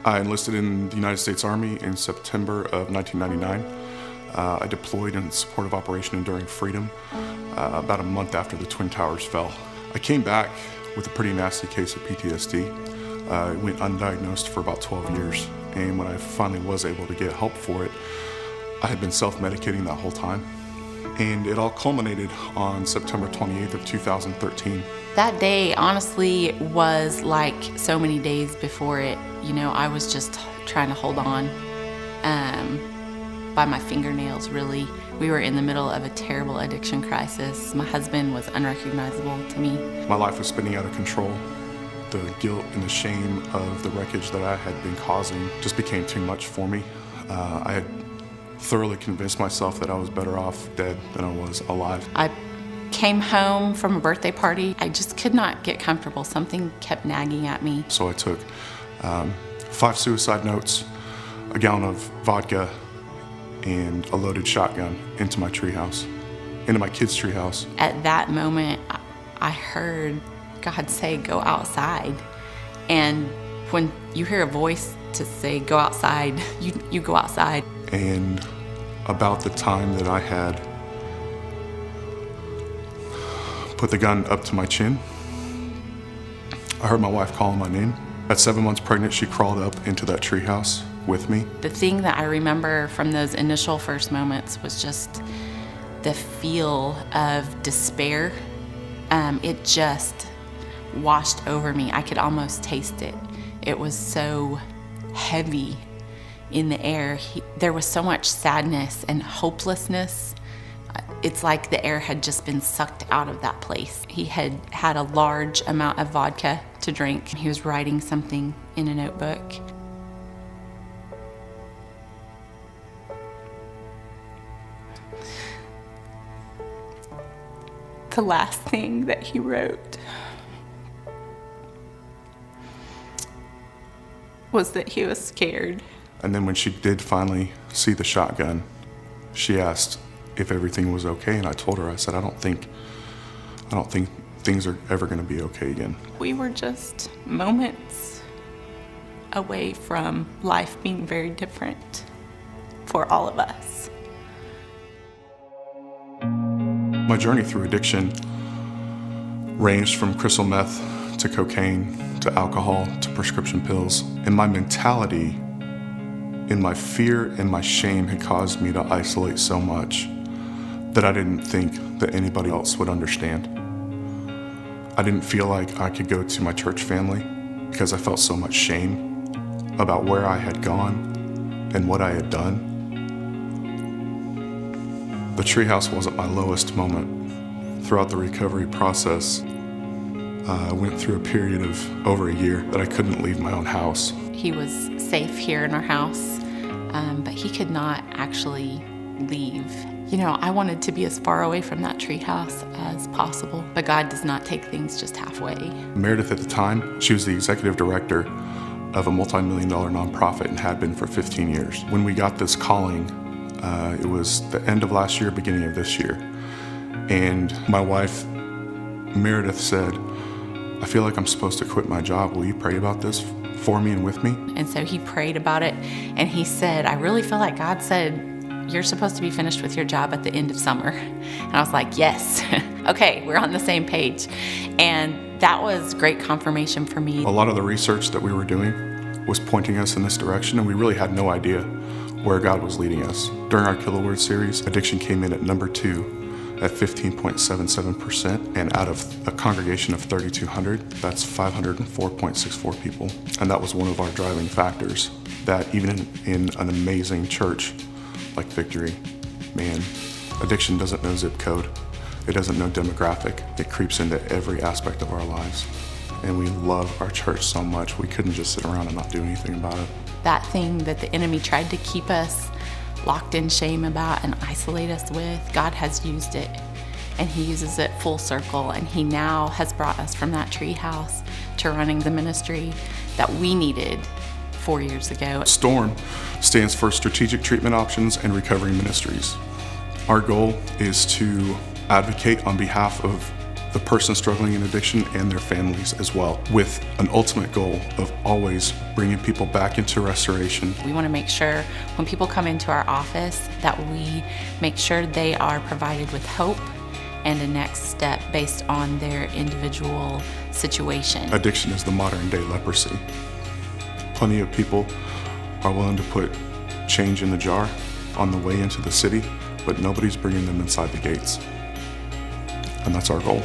I enlisted in the United States Army in September of 1999. I deployed in support of Operation Enduring Freedom about a month after the Twin Towers fell. I came back with a pretty nasty case of PTSD. It went undiagnosed for about 12 years, and when I finally was able to get help for it, I had been self-medicating that whole time. And it all culminated on September 28th of 2013. That day, honestly, was like so many days before it. You know, I was just trying to hold on by my fingernails, really. We were in the middle of a terrible addiction crisis. My husband was unrecognizable to me. My life was spinning out of control. The guilt and the shame of the wreckage that I had been causing just became too much for me. I had thoroughly convinced myself that I was better off dead than I was alive. I came home from a birthday party. I just could not get comfortable. Something kept nagging at me. So I took 5 suicide notes, a gallon of vodka, and a loaded shotgun into my treehouse, into my kids' treehouse. At that moment, I heard God say, "Go outside." And when you hear a voice to say, "Go outside," you go outside. And about the time that I had put the gun up to my chin, I heard my wife calling my name. At 7 months pregnant, she crawled up into that treehouse with me. The thing that I remember from those initial first moments was just the feel of despair. It just washed over me. I could almost taste it. It was so heavy in the air. There was so much sadness and hopelessness. It's like the air had just been sucked out of that place. He had had a large amount of vodka to drink. He was writing something in a notebook. The last thing that he wrote was that he was scared. And then when she did finally see the shotgun, she asked if everything was okay, and I told her, I said, I don't think things are ever going to be okay again. We were just moments away from life being very different for all of us. My journey through addiction ranged from crystal meth to cocaine to alcohol to prescription pills. And my mentality and my fear and my shame had caused me to isolate so much that I didn't think that anybody else would understand. I didn't feel like I could go to my church family because I felt so much shame about where I had gone and what I had done. The treehouse wasn't my lowest moment. Throughout the recovery process, I went through a period of over a year that I couldn't leave my own house. He was safe here in our house, but he could not actually leave. You know, I wanted to be as far away from that treehouse as possible, but God does not take things just halfway. Meredith at the time, she was the executive director of a multi-million-dollar nonprofit and had been for 15 years. When we got this calling, it was the end of last year, beginning of this year. And my wife, Meredith, said, I feel like I'm supposed to quit my job. Will you pray about this for me and with me? And so he prayed about it, and he said, I really feel like God said, you're supposed to be finished with your job at the end of summer. And I was like, yes, okay, we're on the same page. And that was great confirmation for me. A lot of the research that we were doing was pointing us in this direction, and we really had no idea where God was leading us. During our Killer Word series, addiction came in at number 2 at 15.77%, and out of a congregation of 3,200, that's 504.64 people. And that was one of our driving factors, that even in an amazing church like Victory, man, addiction doesn't know zip code. It doesn't know demographic. It creeps into every aspect of our lives. And we love our church so much, we couldn't just sit around and not do anything about it. That thing that the enemy tried to keep us locked in shame about and isolate us with, God has used it, and he uses it full circle, and he now has brought us from that treehouse to running the ministry that we needed 4 years ago. S.T.O.R.M stands for Strategic Treatment Options and Recovery Ministries. Our goal is to advocate on behalf of the person struggling in addiction and their families as well, with an ultimate goal of always bringing people back into restoration. We want to make sure when people come into our office that we make sure they are provided with hope and a next step based on their individual situation. Addiction is the modern day leprosy. Plenty of people are willing to put change in the jar on the way into the city, but nobody's bringing them inside the gates. And that's our goal.